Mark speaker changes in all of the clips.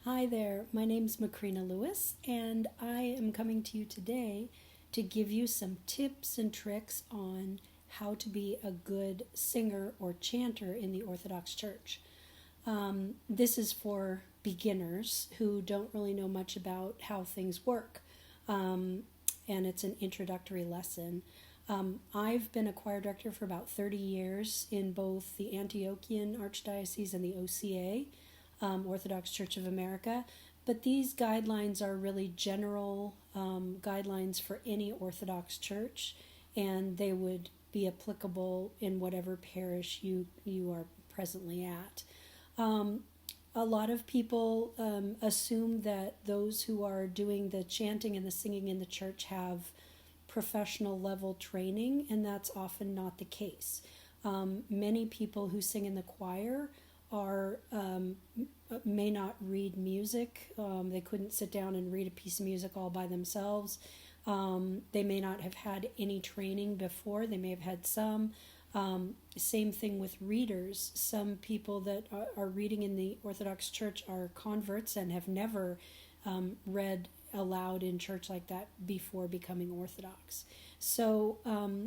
Speaker 1: Hi there, my name's Macrina Lewis, and I am coming to you today to give you some tips and tricks on how to be a good singer or chanter in the Orthodox Church. This is for beginners who don't really know much about how things work, and it's an introductory lesson. I've been a choir director for about 30 years in both the Antiochian Archdiocese and the OCA, Orthodox Church of America. But these guidelines are really general guidelines for any Orthodox church, and they would be applicable in whatever parish you are presently at. A lot of people assume that those who are doing the chanting and the singing in the church have professional level training, and that's often not the case. Many people who sing in the choir are may not read music. They couldn't sit down and read a piece of music all by themselves. They may not have had any training before. They may have had some. Same thing with readers. Some people that are reading in the Orthodox Church are converts and have never read aloud in church like that before becoming Orthodox. So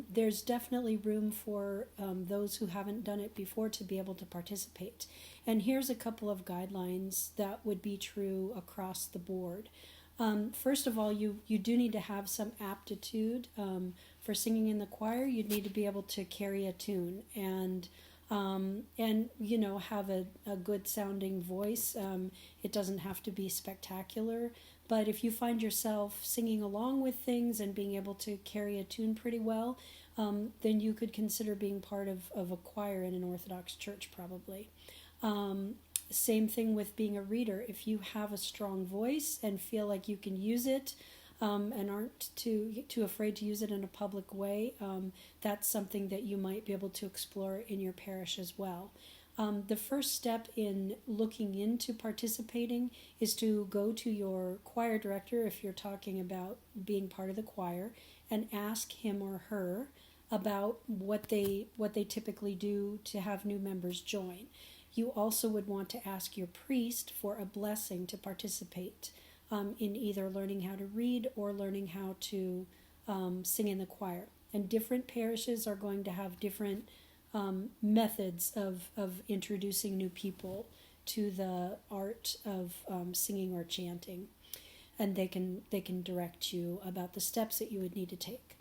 Speaker 1: there's definitely room for those who haven't done it before to be able to participate. And here's a couple of guidelines that would be true across the board. First of all, you do need to have some aptitude for singing in the choir. You'd need to be able to carry a tune and have a good sounding voice. It doesn't have to be spectacular, but if you find yourself singing along with things and being able to carry a tune pretty well, then you could consider being part of a choir in an Orthodox church probably. Same thing with being a reader. If you have a strong voice and feel like you can use it, and aren't too afraid to use it in a public way, that's something that you might be able to explore in your parish as well. The first step in looking into participating is to go to your choir director, if you're talking about being part of the choir, and ask him or her about what they typically do to have new members join. You also would want to ask your priest for a blessing to participate in either learning how to read or learning how to sing in the choir. And different parishes are going to have different methods of introducing new people to the art of singing or chanting, and they can direct you about the steps that you would need to take.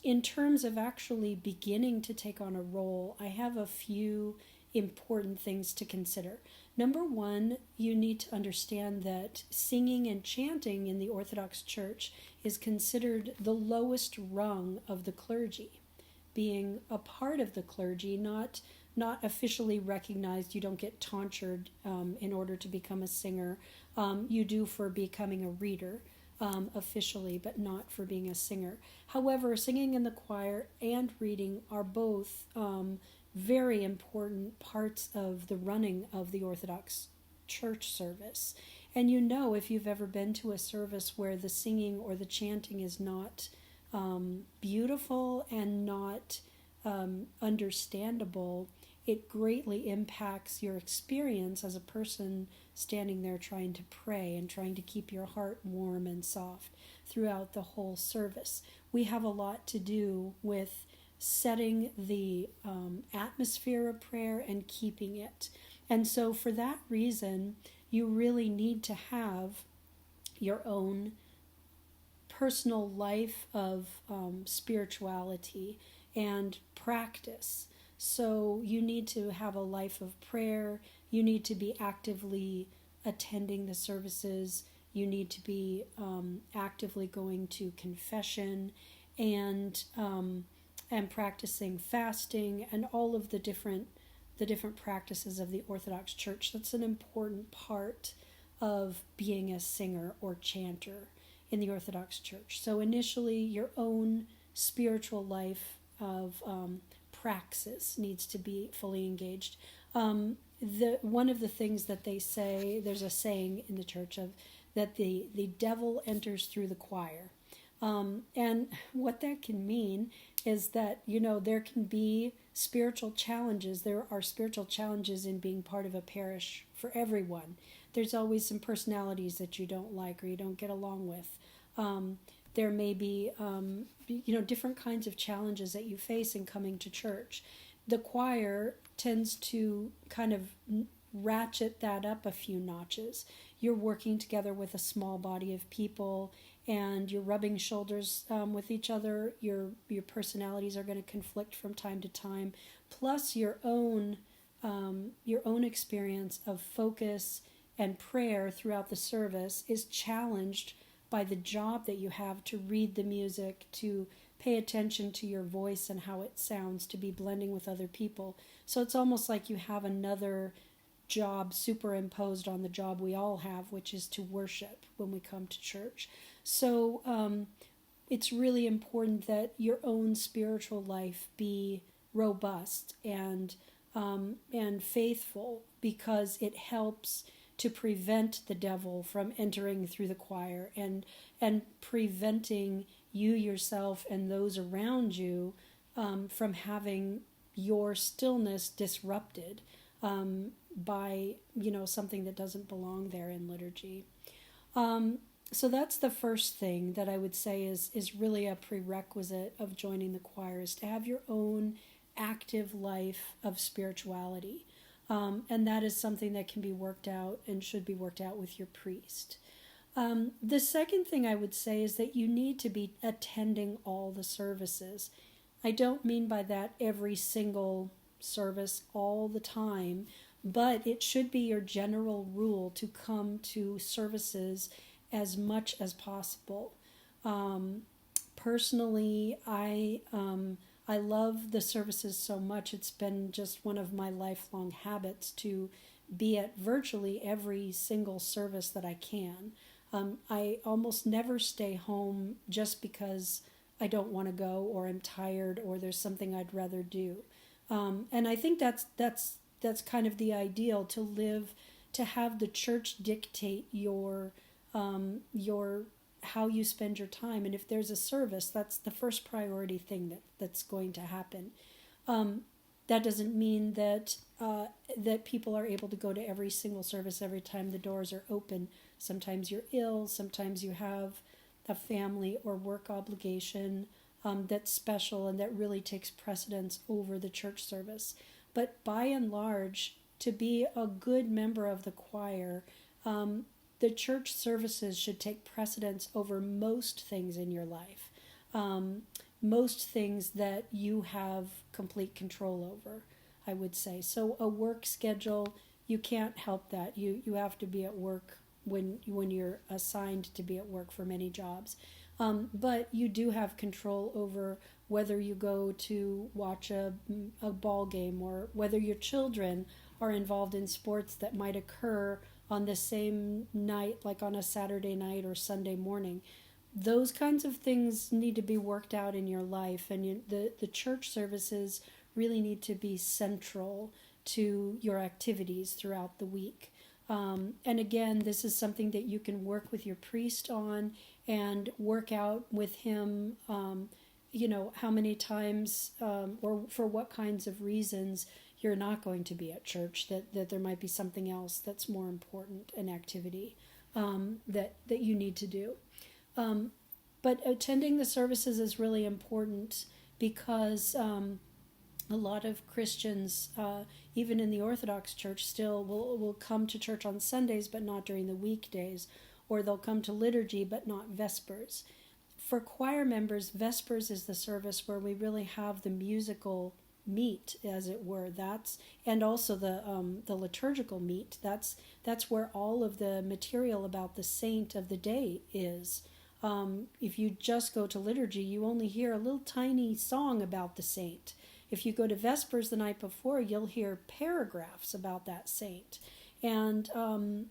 Speaker 1: In terms of actually beginning to take on a role, I have a few important things to consider. Number one, you need to understand that singing and chanting in the Orthodox Church is considered the lowest rung of the clergy. Being a part of the clergy, not officially recognized. You don't get tonsured in order to become a singer. You do for becoming a reader officially, but not for being a singer. However, singing in the choir and reading are both very important parts of the running of the Orthodox church service. And if you've ever been to a service where the singing or the chanting is not beautiful and not understandable, it greatly impacts your experience as a person standing there trying to pray and trying to keep your heart warm and soft throughout the whole service. We have a lot to do with setting the atmosphere of prayer and keeping it. And so for that reason, you really need to have your own personal life of spirituality and practice. So you need to have a life of prayer. You need to be actively attending the services. You need to be actively going to confession and practicing fasting and all of the different practices of the Orthodox Church. That's an important part of being a singer or chanter in the Orthodox Church. So initially, your own spiritual life of praxis needs to be fully engaged. One of the things that they say, there's a saying in the church of that the devil enters through the choir. And what that can mean is that, there can be spiritual challenges. There are spiritual challenges in being part of a parish for everyone. There's always some personalities that you don't like or you don't get along with. There may be, different kinds of challenges that you face in coming to church. The choir tends to kind of ratchet that up a few notches. You're working together with a small body of people, and you're rubbing shoulders with each other. Your personalities are going to conflict from time to time. Plus, your own experience of focus and prayer throughout the service is challenged by the job that you have to read the music, to pay attention to your voice and how it sounds, to be blending with other people. So it's almost like you have another job superimposed on the job we all have, which is to worship when we come to church. So it's really important that your own spiritual life be robust and faithful, because it helps to prevent the devil from entering through the choir and preventing you yourself and those around you from having your stillness disrupted by something that doesn't belong there in liturgy. So that's the first thing that I would say is really a prerequisite of joining the choir, is to have your own active life of spirituality. And that is something that can be worked out and should be worked out with your priest. The second thing I would say is that you need to be attending all the services. I don't mean by that every single service all the time, but it should be your general rule to come to services as much as possible. Personally, I love the services so much. It's been just one of my lifelong habits to be at virtually every single service that I can. I almost never stay home just because I don't want to go, or I'm tired, or there's something I'd rather do. And I think that's kind of the ideal, to have the church dictate your how you spend your time. And if there's a service, that's the first priority thing that's going to happen. That doesn't mean that people are able to go to every single service every time the doors are open. Sometimes you're ill, sometimes you have a family or work obligation that's special and that really takes precedence over the church service. But by and large, to be a good member of the choir, the church services should take precedence over most things in your life, most things that you have complete control over, I would say. So a work schedule, you can't help that. You have to be at work when you're assigned to be at work for many jobs. But you do have control over whether you go to watch a ball game, or whether your children are involved in sports that might occur on the same night, like on a Saturday night or Sunday morning. Those kinds of things need to be worked out in your life, and the church services really need to be central to your activities throughout the week. And again, this is something that you can work with your priest on and work out with him, how many times or for what kinds of reasons you're not going to be at church, that there might be something else that's more important, an activity that you need to do. But attending the services is really important, because a lot of Christians, even in the Orthodox Church, still will come to church on Sundays but not during the weekdays, or they'll come to liturgy but not Vespers. For choir members, Vespers is the service where we really have the musical meat, as it were. And also the liturgical meat. That's where all of the material about the saint of the day is. If you just go to liturgy, you only hear a little tiny song about the saint. If you go to Vespers the night before, you'll hear paragraphs about that saint. And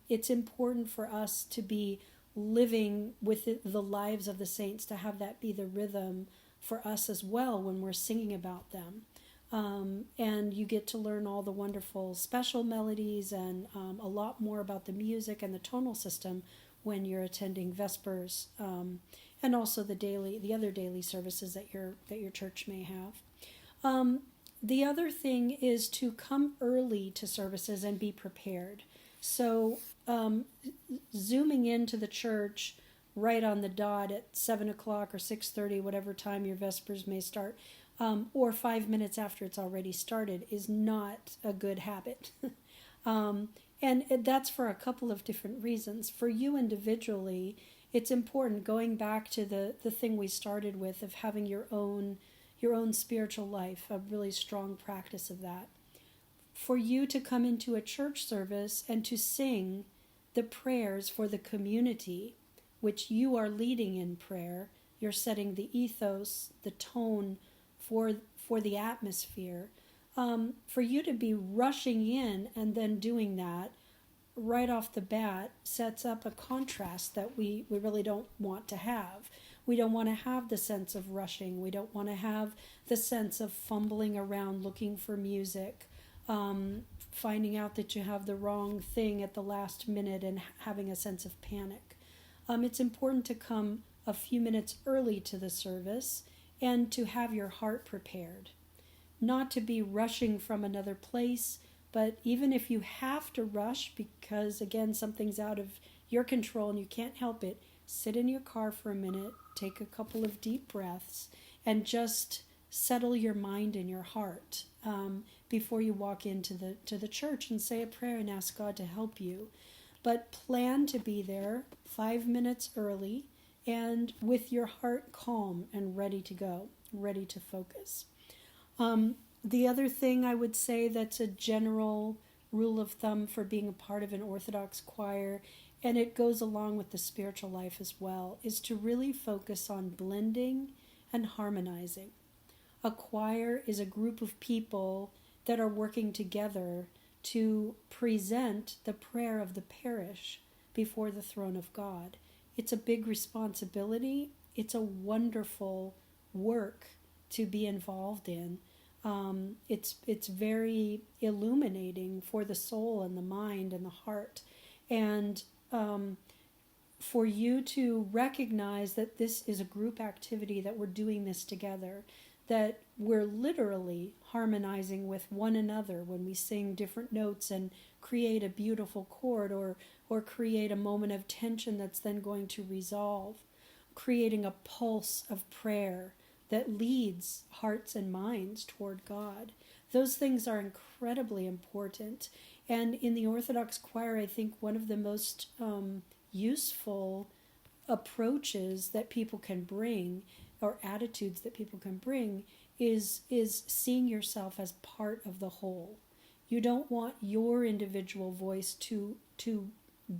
Speaker 1: it's important for us to be living with the lives of the saints, to have that be the rhythm for us as well when we're singing about them. And you get to learn all the wonderful special melodies and a lot more about the music and the tonal system when you're attending Vespers. and also the other daily services that your church may have. The other thing is to come early to services and be prepared. So zooming into the church right on the dot at 7 o'clock or 6:30, whatever time your Vespers may start, or 5 minutes after it's already started, is not a good habit. And that's for a couple of different reasons. For you individually, it's important, going back to the thing we started with, of having your own spiritual life, a really strong practice of that. For you to come into a church service and to sing the prayers for the community, which you are leading in prayer, you're setting the ethos, the tone for the atmosphere. For you to be rushing in and then doing that right off the bat sets up a contrast that we really don't want to have. We don't want to have the sense of rushing. We don't want to have the sense of fumbling around looking for music, finding out that you have the wrong thing at the last minute and having a sense of panic. It's important to come a few minutes early to the service and to have your heart prepared. Not to be rushing from another place, but even if you have to rush because, again, something's out of your control and you can't help it, sit in your car for a minute, take a couple of deep breaths, and just settle your mind and your heart before you walk into the church and say a prayer and ask God to help you. But plan to be there 5 minutes early and with your heart calm and ready to go, ready to focus. The other thing I would say that's a general rule of thumb for being a part of an Orthodox choir, and it goes along with the spiritual life as well, is to really focus on blending and harmonizing. A choir is a group of people that are working together to present the prayer of the parish before the throne of God. It's a big responsibility. It's a wonderful work to be involved in. It's very illuminating for the soul and the mind and the heart. And for you to recognize that this is a group activity, that we're doing this together, that we're literally harmonizing with one another when we sing different notes and create a beautiful chord, or create a moment of tension that's then going to resolve, creating a pulse of prayer that leads hearts and minds toward God. Those things are incredibly important. And in the Orthodox choir, I think one of the most useful approaches that people can bring, or attitudes that people can bring, is seeing yourself as part of the whole. You don't want your individual voice to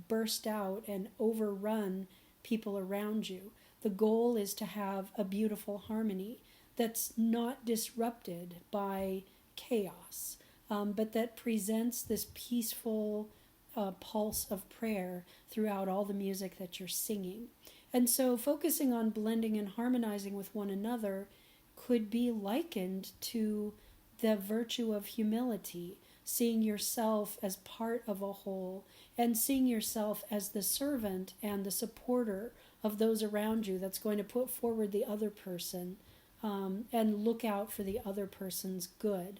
Speaker 1: burst out and overrun people around you. The goal is to have a beautiful harmony that's not disrupted by chaos, but that presents this peaceful pulse of prayer throughout all the music that you're singing. And so focusing on blending and harmonizing with one another could be likened to the virtue of humility, seeing yourself as part of a whole and seeing yourself as the servant and the supporter of those around you that's going to put forward the other person and look out for the other person's good.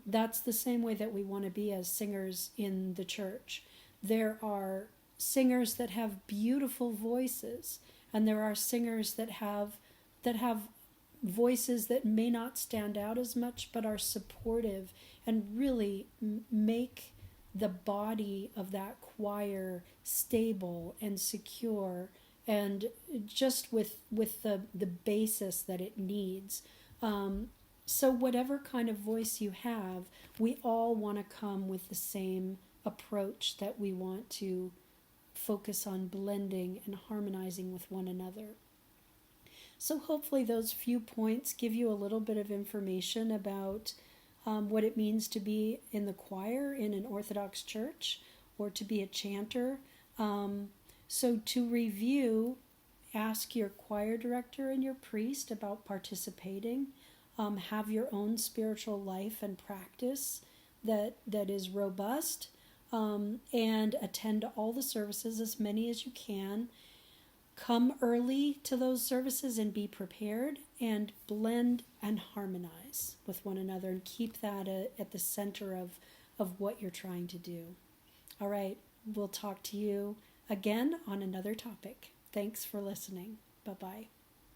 Speaker 1: That's the same way that we want to be as singers in the church. There are singers that have beautiful voices, and there are singers that have voices that may not stand out as much but are supportive and really make the body of that choir stable and secure and just with the basis that it needs. So whatever kind of voice you have, we all want to come with the same approach, that we want to focus on blending and harmonizing with one another. So hopefully those few points give you a little bit of information about what it means to be in the choir in an Orthodox church, or to be a chanter. So to review, ask your choir director and your priest about participating. Have your own spiritual life and practice that is robust, and attend all the services, as many as you can. come early to those services and be prepared, and blend and harmonize with one another, and keep that at the center of what you're trying to do. All right, we'll talk to you again on another topic. Thanks for listening. Bye-bye.